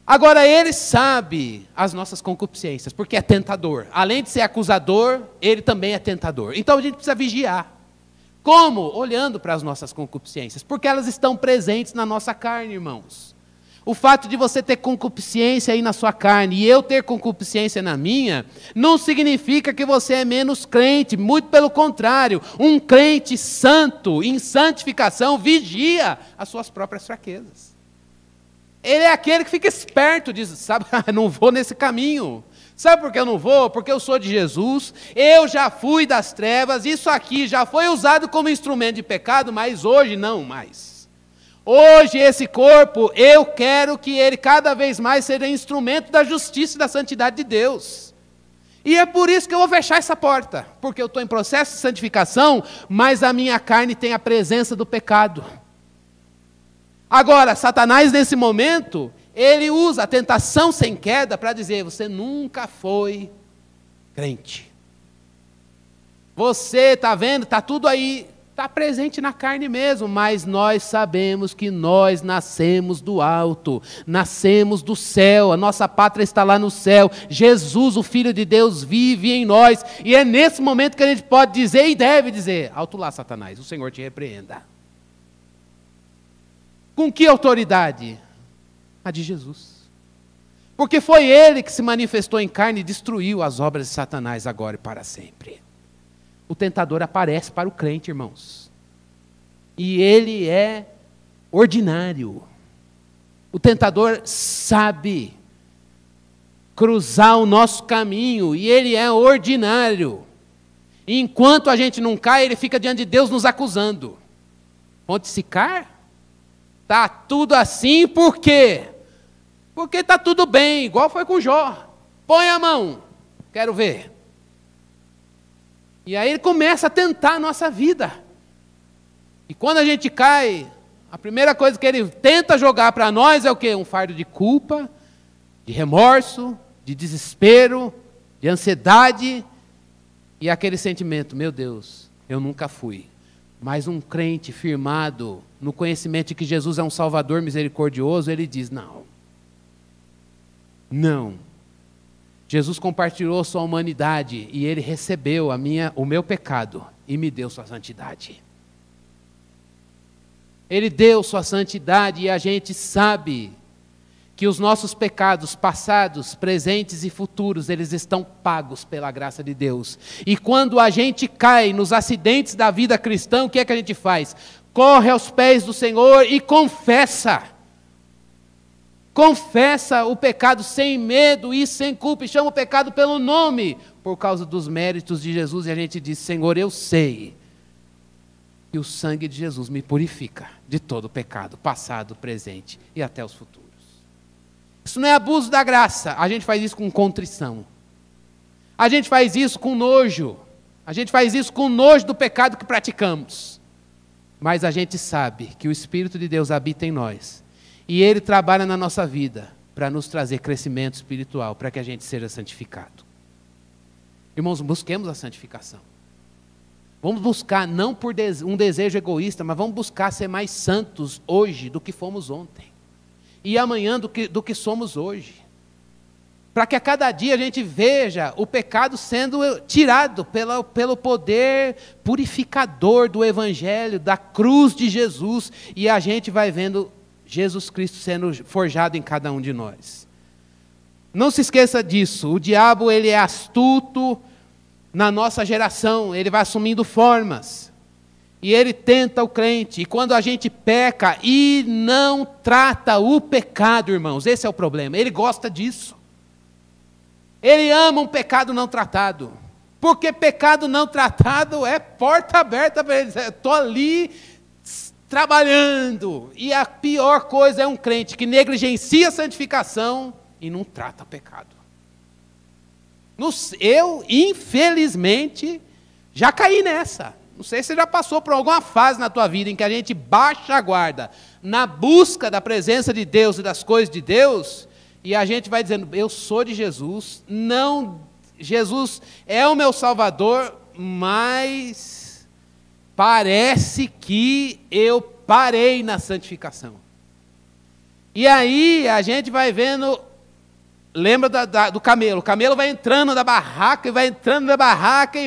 Agora, ele sabe as nossas concupiscências, porque é tentador. Além de ser acusador, ele também é tentador. Então a gente precisa vigiar. Como? Olhando para as nossas concupiscências, porque elas estão presentes na nossa carne, irmãos. O fato de você ter concupiscência aí na sua carne e eu ter concupiscência na minha, não significa que você é menos crente, muito pelo contrário. Um crente santo, em santificação, vigia as suas próprias fraquezas. Ele é aquele que fica esperto, diz, sabe, não vou nesse caminho. Sabe por que eu não vou? Porque eu sou de Jesus, eu já fui das trevas, isso aqui já foi usado como instrumento de pecado, mas hoje não mais. Hoje esse corpo, eu quero que ele cada vez mais seja instrumento da justiça e da santidade de Deus. E é por isso que eu vou fechar essa porta, porque eu estou em processo de santificação, mas a minha carne tem a presença do pecado. Agora, Satanás, nesse momento, ele usa a tentação sem queda para dizer, você nunca foi crente. Você está vendo, está tudo aí, está presente na carne mesmo, mas nós sabemos que nós nascemos do alto, nascemos do céu, a nossa pátria está lá no céu, Jesus, o Filho de Deus, vive em nós, e é nesse momento que a gente pode dizer e deve dizer, alto lá, Satanás, o Senhor te repreenda. Com que autoridade? A de Jesus. Porque foi ele que se manifestou em carne e destruiu as obras de Satanás agora e para sempre. O tentador aparece para o crente, irmãos. E ele é ordinário. O tentador sabe cruzar o nosso caminho e ele é ordinário. E enquanto a gente não cai, ele fica diante de Deus nos acusando. Onde se cai? Está tudo assim, por quê? Porque está tudo bem, igual foi com Jó. Põe a mão, quero ver. E aí ele começa a tentar a nossa vida. E quando a gente cai, A primeira coisa que ele tenta jogar para nós é o quê? Um fardo de culpa, de remorso, de desespero, de ansiedade e aquele sentimento, meu Deus, eu nunca fui. Mas um crente firmado no conhecimento de que Jesus é um Salvador misericordioso, ele diz, não. Jesus compartilhou sua humanidade e ele recebeu o meu pecado e me deu sua santidade. Ele deu sua santidade e a gente sabe que os nossos pecados passados, presentes e futuros, eles estão pagos pela graça de Deus. E quando a gente cai nos acidentes da vida cristã, o que é que a gente faz? Corre aos pés do Senhor e confessa. Confessa o pecado sem medo e sem culpa, e chama o pecado pelo nome, por causa dos méritos de Jesus, e a gente diz, Senhor, eu sei que o sangue de Jesus me purifica de todo o pecado, passado, presente e até os futuros. Isso não é abuso da graça, a gente faz isso com contrição. A gente faz isso com nojo. A gente faz isso com nojo do pecado que praticamos. Mas a gente sabe que o Espírito de Deus habita em nós. E Ele trabalha na nossa vida para nos trazer crescimento espiritual, para que a gente seja santificado. Irmãos, busquemos a santificação. Vamos buscar, não por um desejo egoísta, mas vamos buscar ser mais santos hoje do que fomos ontem. E amanhã do que somos hoje. Para que a cada dia a gente veja o pecado sendo tirado pelo poder purificador do Evangelho, da cruz de Jesus, e a gente vai vendo Jesus Cristo sendo forjado em cada um de nós. Não se esqueça disso, o diabo ele é astuto na nossa geração, ele vai assumindo formas, e ele tenta o crente, e quando a gente peca e não trata o pecado, irmãos, esse é o problema, ele gosta disso. Ele ama um pecado não tratado, porque pecado não tratado é porta aberta para ele. Estou ali trabalhando, e a pior coisa é um crente que negligencia a santificação e não trata o pecado. Eu, infelizmente, já caí nessa. Não sei se você já passou por alguma fase na tua vida em que a gente baixa a guarda na busca da presença de Deus e das coisas de Deus, e a gente vai dizendo, eu sou de Jesus, Jesus é o meu Salvador, mas parece que eu parei na santificação. E aí a gente vai vendo, lembra do camelo, o camelo vai entrando na barraca, e vai entrando na barraca,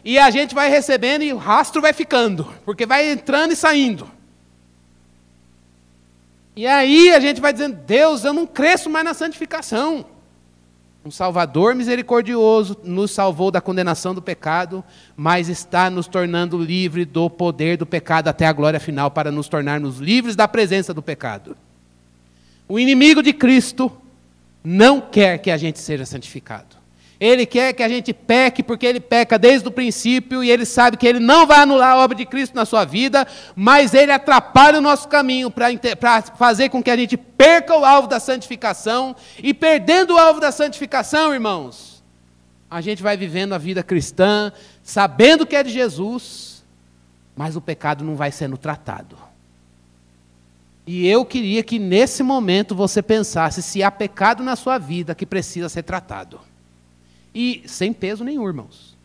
e a gente vai recebendo, e o rastro vai ficando, porque vai entrando e saindo. E aí a gente vai dizendo, Deus, eu não cresço mais na santificação. Um Salvador misericordioso nos salvou da condenação do pecado, mas está nos tornando livre do poder do pecado até a glória final, para nos tornarmos livres da presença do pecado. O inimigo de Cristo não quer que a gente seja santificado. Ele quer que a gente peque, porque ele peca desde o princípio, e ele sabe que ele não vai anular a obra de Cristo na sua vida, mas ele atrapalha o nosso caminho para fazer com que a gente perca o alvo da santificação, e perdendo o alvo da santificação, irmãos, a gente vai vivendo a vida cristã, sabendo que é de Jesus, mas o pecado não vai sendo tratado. E eu queria que nesse momento você pensasse se há pecado na sua vida que precisa ser tratado. E sem peso nenhum, irmãos.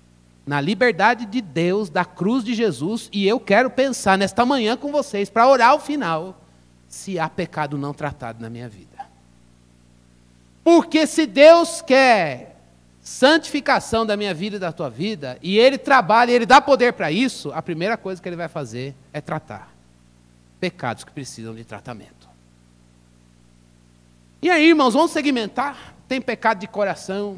Na liberdade de Deus, da cruz de Jesus, e eu quero pensar nesta manhã com vocês, para orar ao final, se há pecado não tratado na minha vida. Porque se Deus quer santificação da minha vida e da tua vida, e Ele trabalha, Ele dá poder para isso, a primeira coisa que Ele vai fazer é tratar pecados que precisam de tratamento. E aí, irmãos, vamos segmentar? Tem pecado de coração.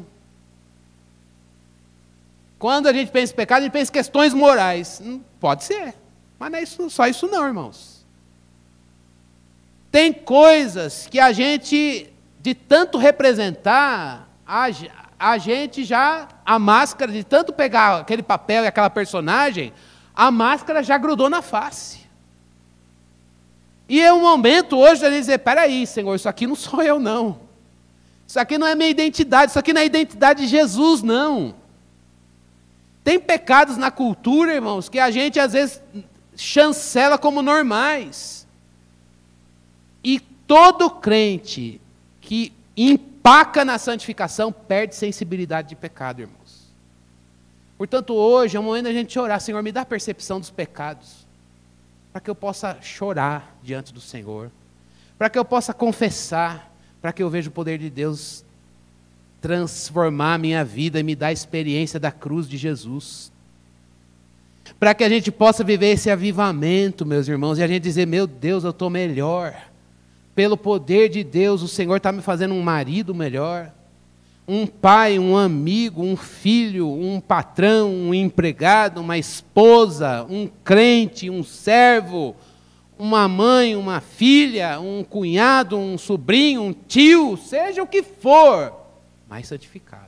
Quando a gente pensa em pecado, a gente pensa em questões morais. Pode ser, mas não é só isso não, irmãos. Tem coisas que a gente, de tanto representar, a gente já, a máscara, de tanto pegar aquele papel e aquela personagem, a máscara já grudou na face. E é um momento hoje de a gente dizer, peraí, Senhor, isso aqui não sou eu não. Isso aqui não é minha identidade, isso aqui não é a identidade de Jesus, não. Tem pecados na cultura, irmãos, que a gente às vezes chancela como normais. E todo crente que empaca na santificação perde sensibilidade de pecado, irmãos. Portanto, hoje é o momento da gente orar. Senhor, me dá a percepção dos pecados, para que eu possa chorar diante do Senhor, para que eu possa confessar, para que eu veja o poder de Deus transformar a minha vida e me dar a experiência da cruz de Jesus. Para que a gente possa viver esse avivamento, meus irmãos, e a gente dizer, meu Deus, eu estou melhor. Pelo poder de Deus, o Senhor está me fazendo um marido melhor, um pai, um amigo, um filho, um patrão, um empregado, uma esposa, um crente, um servo, uma mãe, uma filha, um cunhado, um sobrinho, um tio, seja o que for, mais santificado.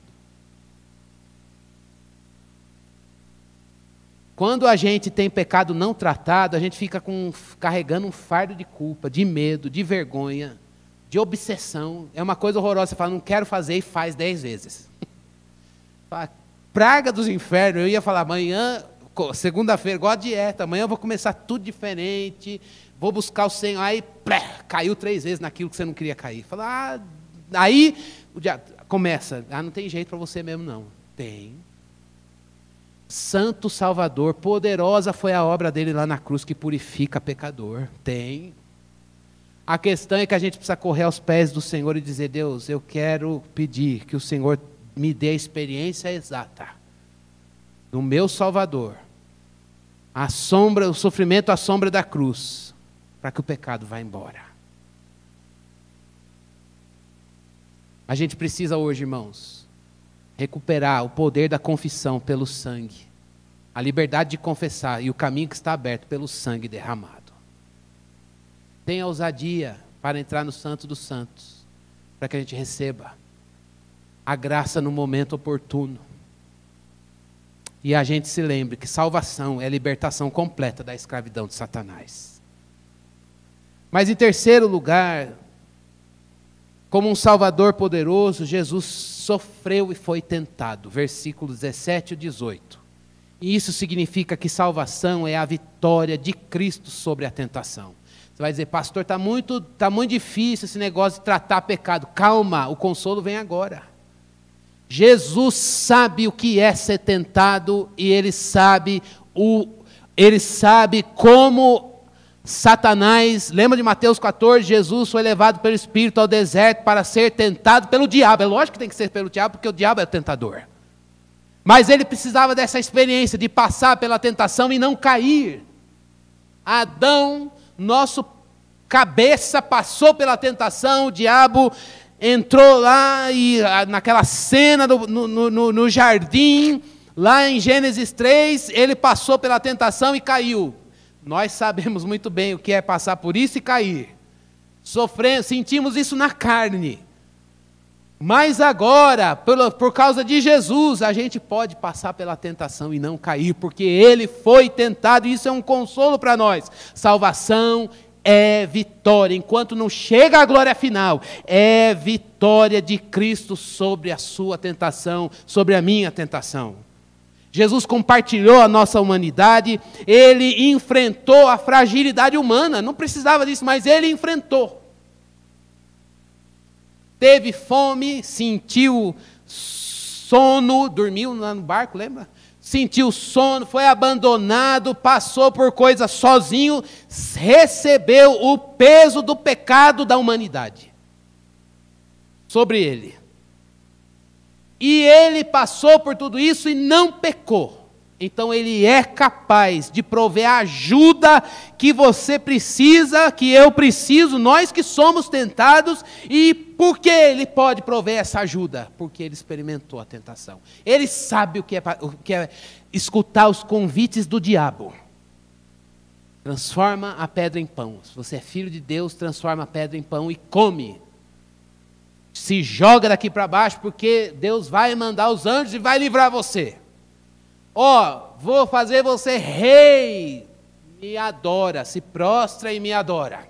Quando a gente tem pecado não tratado, a gente fica carregando um fardo de culpa, de medo, de vergonha, de obsessão. É uma coisa horrorosa, você fala, não quero fazer e faz 10 vezes. Praga dos infernos, eu ia falar, amanhã, segunda-feira, igual a dieta, amanhã eu vou começar tudo diferente, vou buscar o Senhor, aí caiu 3 vezes naquilo que você não queria cair. Fala, aí o diabo começa, não tem jeito para você mesmo não. Tem. Santo Salvador, poderosa foi a obra dele lá na cruz que purifica pecador. Tem. A questão é que a gente precisa correr aos pés do Senhor e dizer, Deus, eu quero pedir que o Senhor me dê a experiência exata do meu Salvador, o sofrimento à sombra da cruz, para que o pecado vá embora. A gente precisa hoje, irmãos, recuperar o poder da confissão pelo sangue, a liberdade de confessar e o caminho que está aberto pelo sangue derramado. Tenha ousadia para entrar no Santo dos Santos, para que a gente receba a graça no momento oportuno. E a gente se lembre que salvação é a libertação completa da escravidão de Satanás. Mas em terceiro lugar, como um Salvador poderoso, Jesus sofreu e foi tentado. Versículos 17 e 18. E isso significa que salvação é a vitória de Cristo sobre a tentação. Você vai dizer, pastor, está muito difícil esse negócio de tratar pecado. Calma, o consolo vem agora. Jesus sabe o que é ser tentado e ele sabe como Satanás, lembra de Mateus 14, Jesus foi levado pelo Espírito ao deserto para ser tentado pelo diabo. É lógico que tem que ser pelo diabo, porque o diabo é o tentador. Mas ele precisava dessa experiência de passar pela tentação e não cair. Adão, nosso cabeça, passou pela tentação, o diabo entrou lá e naquela cena no jardim, lá em Gênesis 3, ele passou pela tentação e caiu. Nós sabemos muito bem o que é passar por isso e cair. Sentimos isso na carne. Mas agora, por causa de Jesus, a gente pode passar pela tentação e não cair, porque Ele foi tentado, e isso é um consolo para nós. Salvação é vitória, enquanto não chega a glória final, é vitória de Cristo sobre a sua tentação, sobre a minha tentação. Jesus compartilhou a nossa humanidade, Ele enfrentou a fragilidade humana, não precisava disso, mas Ele enfrentou. Teve fome, sentiu sono, dormiu lá no barco, lembra? Sentiu sono, foi abandonado, passou por coisas sozinho, recebeu o peso do pecado da humanidade sobre ele. E ele passou por tudo isso e não pecou. Então ele é capaz de prover a ajuda que você precisa, que eu preciso, nós que somos tentados. E por que ele pode prover essa ajuda? Porque ele experimentou a tentação. Ele sabe o que é escutar os convites do diabo. Transforma a pedra em pão. Se você é filho de Deus, transforma a pedra em pão e come. Se joga daqui para baixo, porque Deus vai mandar os anjos e vai livrar você. Vou fazer você rei, me adora, se prostra e me adora.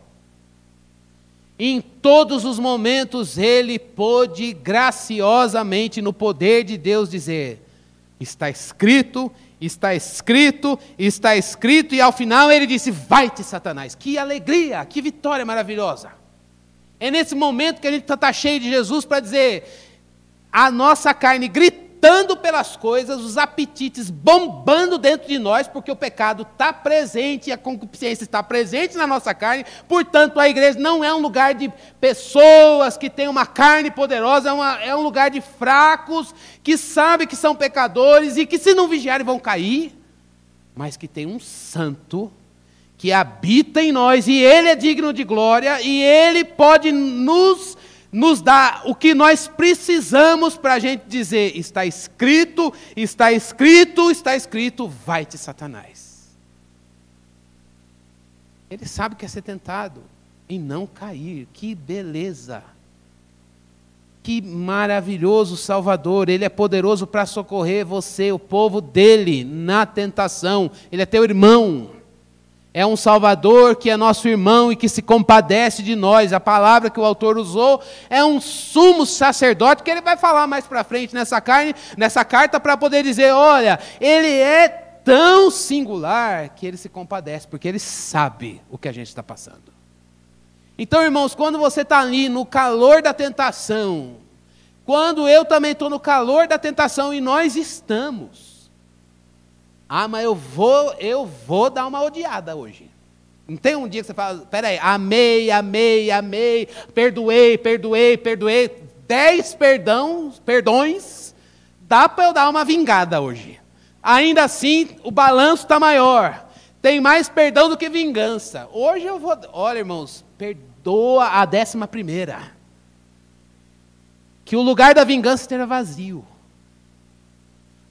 Em todos os momentos ele pôde graciosamente, no poder de Deus, dizer, está escrito, está escrito, está escrito, e ao final ele disse, vai-te Satanás. Que alegria, que vitória maravilhosa. É nesse momento que a gente está cheio de Jesus para dizer, a nossa carne gritando pelas coisas, os apetites bombando dentro de nós, porque o pecado está presente, a concupiscência está presente na nossa carne, portanto a igreja não é um lugar de pessoas que têm uma carne poderosa, é um lugar de fracos, que sabem que são pecadores e que se não vigiarem vão cair, mas que tem um santo que habita em nós, e Ele é digno de glória, e Ele pode nos dar o que nós precisamos para a gente dizer, está escrito, está escrito, está escrito, vai-te Satanás. Ele sabe que é ser tentado e não cair, que beleza, que maravilhoso Salvador, Ele é poderoso para socorrer você, o povo dEle, na tentação, Ele é teu irmão. É um Salvador que é nosso irmão e que se compadece de nós. A palavra que o autor usou é um sumo sacerdote, que ele vai falar mais para frente nessa carta, para poder dizer, olha, ele é tão singular que ele se compadece, porque ele sabe o que a gente está passando. Então, irmãos, quando você está ali no calor da tentação, quando eu também estou no calor da tentação, e nós estamos, mas eu vou dar uma odiada hoje. Não tem um dia que você fala, peraí, amei, perdoei, 10 perdões, dá para eu dar uma vingada hoje. Ainda assim, o balanço está maior. Tem mais perdão do que vingança. Hoje eu vou, olha irmãos, perdoa a 11ª. Que o lugar da vingança esteja vazio.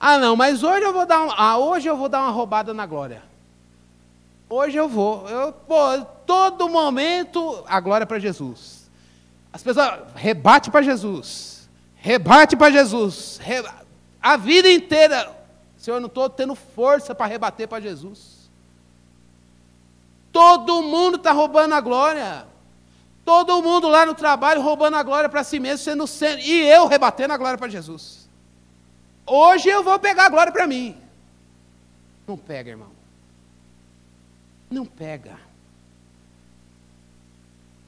Não, mas hoje eu vou dar uma roubada na glória. Hoje eu vou. Todo momento, a glória para Jesus. As pessoas, rebate para Jesus. Rebate para Jesus. A vida inteira, Senhor, eu não estou tendo força para rebater para Jesus. Todo mundo está roubando a glória. Todo mundo lá no trabalho roubando a glória para si mesmo, e eu rebatendo a glória para Jesus. Hoje eu vou pegar a glória para mim. Não pega, irmão. Não pega.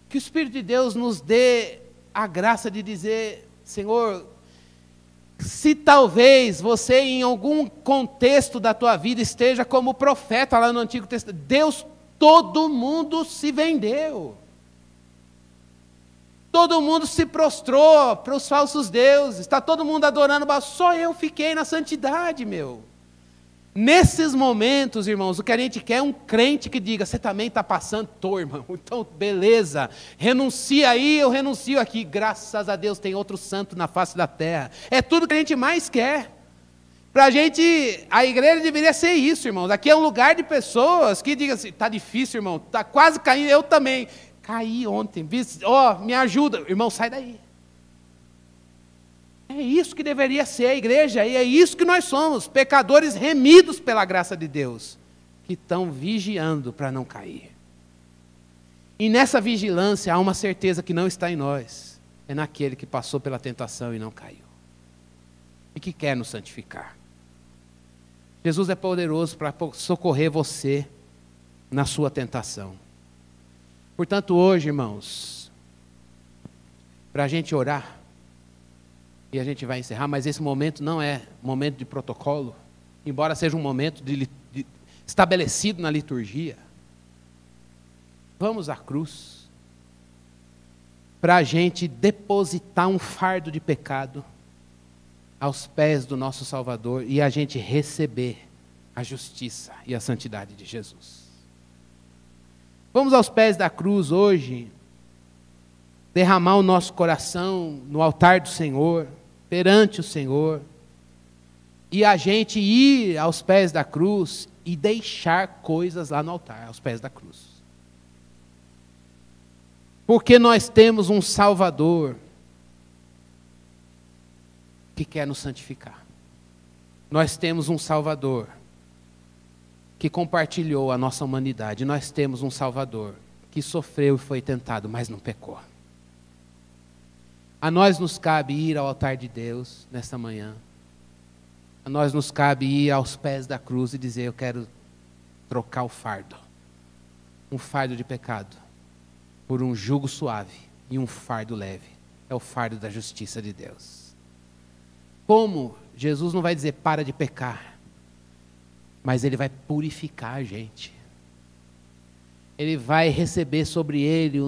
Que o Espírito de Deus nos dê a graça de dizer, Senhor, se talvez você em algum contexto da tua vida esteja como profeta lá no Antigo Testamento, Deus, todo mundo se vendeu. Todo mundo se prostrou para os falsos deuses, está todo mundo adorando, só eu fiquei na santidade, meu. Nesses momentos, irmãos, o que a gente quer é um crente que diga, você também está passando? Estou, irmão, então beleza, renuncia aí, eu renuncio aqui, graças a Deus tem outro santo na face da terra. É tudo que a gente mais quer. Para a gente, a igreja deveria ser isso, irmãos. Aqui é um lugar de pessoas que digam assim, está difícil, irmão, está quase caindo, eu também. Caí ontem, me ajuda. Irmão, sai daí. É isso que deveria ser a igreja, e é isso que nós somos, pecadores remidos pela graça de Deus, que estão vigiando para não cair. E nessa vigilância há uma certeza que não está em nós, é naquele que passou pela tentação e não caiu, e que quer nos santificar. Jesus é poderoso para socorrer você na sua tentação. Portanto, hoje, irmãos, para a gente orar, e a gente vai encerrar, mas esse momento não é momento de protocolo, embora seja um momento estabelecido na liturgia. Vamos à cruz, para a gente depositar um fardo de pecado aos pés do nosso Salvador e a gente receber a justiça e a santidade de Jesus. Vamos aos pés da cruz hoje, derramar o nosso coração no altar do Senhor, perante o Senhor, e a gente ir aos pés da cruz e deixar coisas lá no altar, aos pés da cruz. Porque nós temos um Salvador que quer nos santificar. Nós temos um Salvador que compartilhou a nossa humanidade. Nós temos um Salvador que sofreu e foi tentado, mas não pecou. A nós nos cabe ir ao altar de Deus nesta manhã. A nós nos cabe ir aos pés da cruz e dizer, eu quero trocar o fardo. Um fardo de pecado por um jugo suave e um fardo leve. É o fardo da justiça de Deus. Como Jesus não vai dizer para de pecar, mas Ele vai purificar a gente. Ele vai receber sobre Ele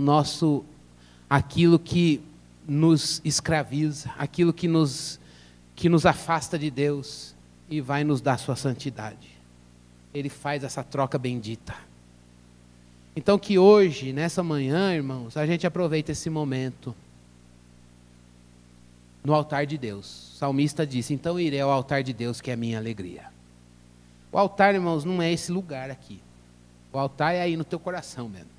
aquilo que nos escraviza, aquilo que nos afasta de Deus, e vai nos dar sua santidade. Ele faz essa troca bendita. Então que hoje, nessa manhã, irmãos, a gente aproveita esse momento no altar de Deus. O salmista disse, então irei ao altar de Deus, que é a minha alegria. O altar, irmãos, não é esse lugar aqui. O altar é aí no teu coração mesmo.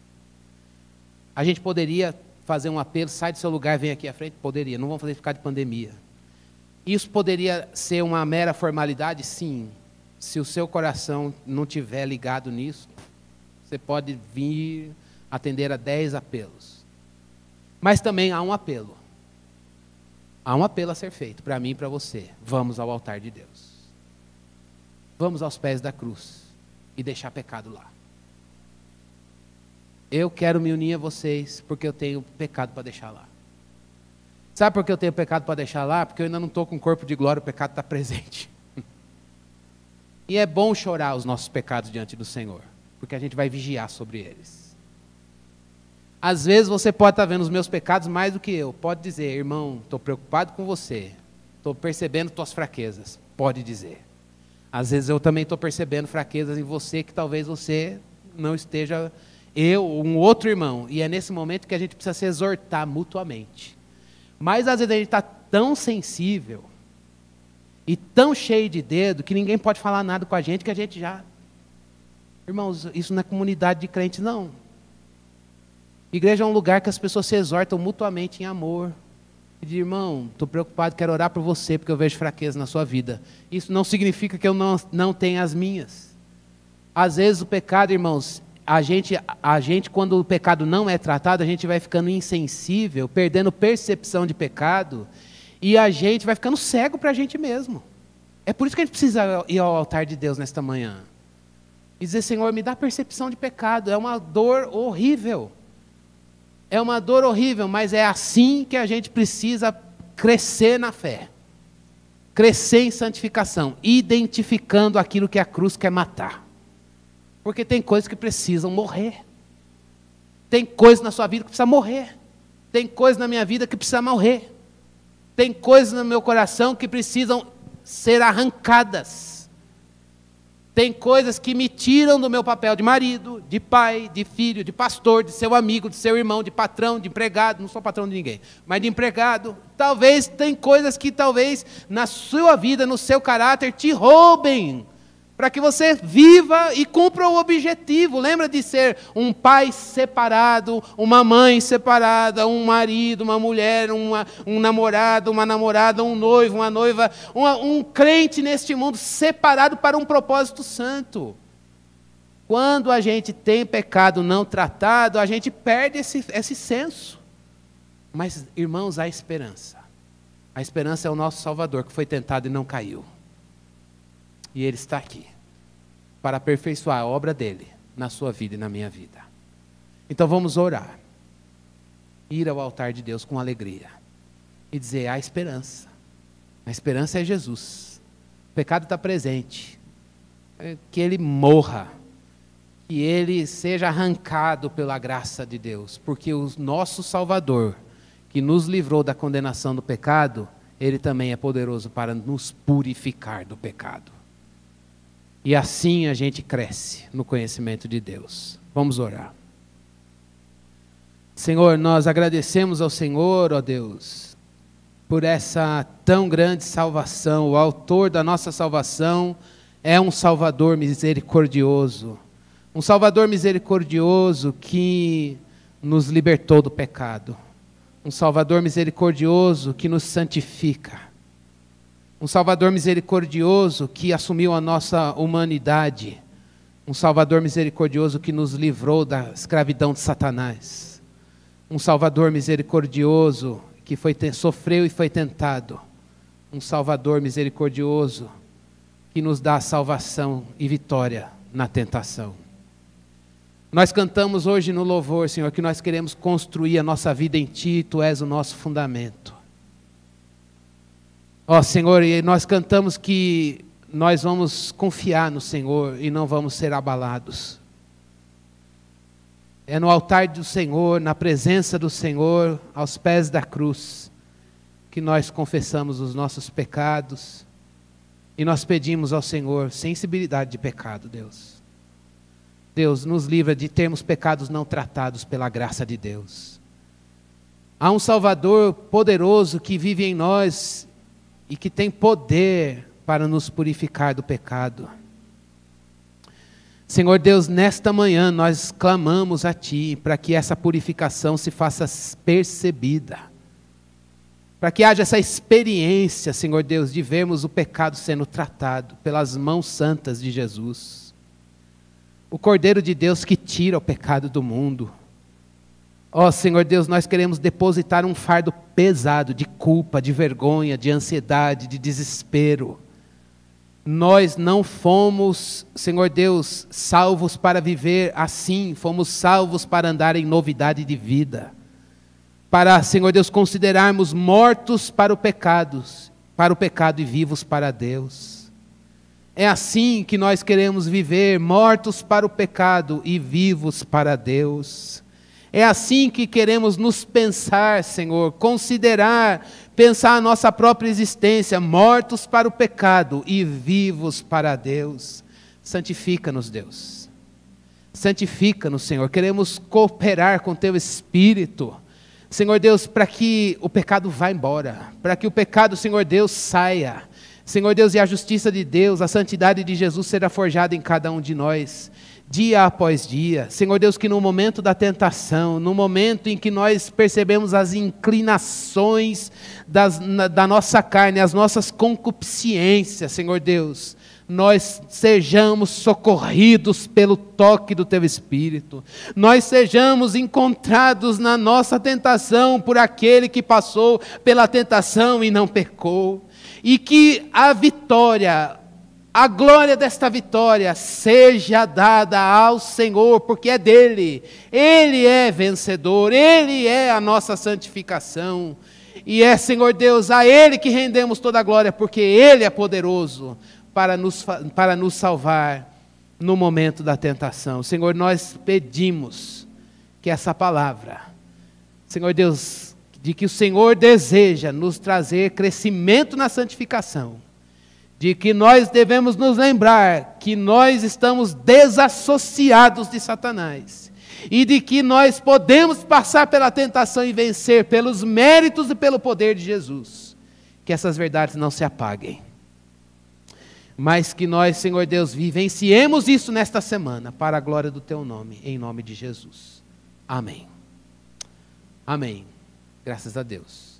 A gente poderia fazer um apelo, sai do seu lugar, vem aqui à frente? Poderia, não vamos fazer ficar de pandemia. Isso poderia ser uma mera formalidade? Sim. Se o seu coração não estiver ligado nisso, você pode vir atender a 10 apelos. Mas também há um apelo. Há um apelo a ser feito, para mim e para você. Vamos ao altar de Deus. Vamos aos pés da cruz e deixar pecado lá. Eu quero me unir a vocês porque eu tenho pecado para deixar lá. Sabe por que eu tenho pecado para deixar lá? Porque eu ainda não estou com corpo de glória, o pecado está presente. E é bom chorar os nossos pecados diante do Senhor, porque a gente vai vigiar sobre eles. Às vezes você pode estar vendo os meus pecados mais do que eu. Pode dizer, irmão, estou preocupado com você. Estou percebendo tuas fraquezas. Pode dizer. Às vezes eu também estou percebendo fraquezas em você que talvez você não esteja, eu ou um outro irmão. E é nesse momento que a gente precisa se exortar mutuamente. Mas às vezes a gente está tão sensível e tão cheio de dedo que ninguém pode falar nada com a gente, que a gente já... Irmãos, isso não é comunidade de crentes, não. Igreja é um lugar que as pessoas se exortam mutuamente em amor. E diz, irmão, estou preocupado, quero orar por você, porque eu vejo fraqueza na sua vida. Isso não significa que eu não tenha as minhas. Às vezes o pecado, irmãos, a gente, quando o pecado não é tratado, a gente vai ficando insensível, perdendo percepção de pecado, e a gente vai ficando cego para a gente mesmo. É por isso que a gente precisa ir ao altar de Deus nesta manhã. E dizer, Senhor, me dá percepção de pecado. É uma dor horrível. É uma dor horrível, mas é assim que a gente precisa crescer na fé. Crescer em santificação, identificando aquilo que a cruz quer matar. Porque tem coisas que precisam morrer. Tem coisas na sua vida que precisa morrer. Tem coisas na minha vida que precisa morrer. Tem coisas no meu coração que precisam ser arrancadas. Tem coisas que me tiram do meu papel de marido, de pai, de filho, de pastor, de seu amigo, de seu irmão, de patrão, de empregado. Não sou patrão de ninguém, mas de empregado. Talvez tem coisas que talvez na sua vida, no seu caráter, te roubem. Para que você viva e cumpra o objetivo. Lembra de ser um pai separado, uma mãe separada, um marido, uma mulher, um namorado, uma namorada, um noivo, uma noiva, um crente neste mundo separado para um propósito santo. Quando a gente tem pecado não tratado, a gente perde esse senso. Mas, irmãos, há esperança. A esperança é o nosso Salvador, que foi tentado e não caiu. E Ele está aqui para aperfeiçoar a obra dEle na sua vida e na minha vida. Então vamos orar. Ir ao altar de Deus com alegria. E dizer, há esperança. A esperança é Jesus. O pecado está presente. Que Ele morra. Que Ele seja arrancado pela graça de Deus. Porque o nosso Salvador, que nos livrou da condenação do pecado, Ele também é poderoso para nos purificar do pecado. E assim a gente cresce no conhecimento de Deus. Vamos orar. Senhor, nós agradecemos ao Senhor, ó Deus, por essa tão grande salvação. O autor da nossa salvação é um Salvador misericordioso. Um Salvador misericordioso que nos libertou do pecado. Um Salvador misericordioso que nos santifica. Um Salvador misericordioso que assumiu a nossa humanidade. Um Salvador misericordioso que nos livrou da escravidão de Satanás. Um Salvador misericordioso que sofreu e foi tentado. Um Salvador misericordioso que nos dá salvação e vitória na tentação. Nós cantamos hoje no louvor, Senhor, que nós queremos construir a nossa vida em Ti, Tu és o nosso fundamento. Ó Senhor, e nós cantamos que nós vamos confiar no Senhor e não vamos ser abalados. É no altar do Senhor, na presença do Senhor, aos pés da cruz, que nós confessamos os nossos pecados e nós pedimos ao Senhor sensibilidade de pecado, Deus. Deus, nos livra de termos pecados não tratados pela graça de Deus. Há um Salvador poderoso que vive em nós e que tem poder para nos purificar do pecado. Senhor Deus, nesta manhã nós clamamos a Ti para que essa purificação se faça percebida. Para que haja essa experiência, Senhor Deus, de vermos o pecado sendo tratado pelas mãos santas de Jesus. O Cordeiro de Deus que tira o pecado do mundo. Ó Senhor Deus, nós queremos depositar um fardo pesado de culpa, de vergonha, de ansiedade, de desespero. Nós não fomos, Senhor Deus, salvos para viver assim, fomos salvos para andar em novidade de vida. Para, Senhor Deus, considerarmos mortos para o pecado e vivos para Deus. É assim que nós queremos viver, mortos para o pecado e vivos para Deus. É assim que queremos nos pensar, Senhor, pensar a nossa própria existência, mortos para o pecado e vivos para Deus. Santifica-nos, Deus. Santifica-nos, Senhor. Queremos cooperar com Teu Espírito. Senhor Deus, para que o pecado vá embora, para que o pecado, Senhor Deus, saia. Senhor Deus, e a justiça de Deus, a santidade de Jesus será forjada em cada um de nós, dia após dia. Senhor Deus, que no momento da tentação, no momento em que nós percebemos as inclinações da nossa carne, as nossas concupiscências, Senhor Deus, nós sejamos socorridos pelo toque do Teu Espírito. Nós sejamos encontrados na nossa tentação por aquele que passou pela tentação e não pecou. E que a vitória, a glória desta vitória seja dada ao Senhor, porque é dEle. Ele é vencedor, Ele é a nossa santificação. E é, Senhor Deus, a Ele que rendemos toda a glória, porque Ele é poderoso para nos salvar no momento da tentação. Senhor, nós pedimos que essa palavra, Senhor Deus, de que o Senhor deseja nos trazer crescimento na santificação, de que nós devemos nos lembrar que nós estamos desassociados de Satanás, e de que nós podemos passar pela tentação e vencer pelos méritos e pelo poder de Jesus. Que essas verdades não se apaguem, mas que nós, Senhor Deus, vivenciemos isso nesta semana, para a glória do Teu nome, em nome de Jesus. Amém. Amém. Graças a Deus.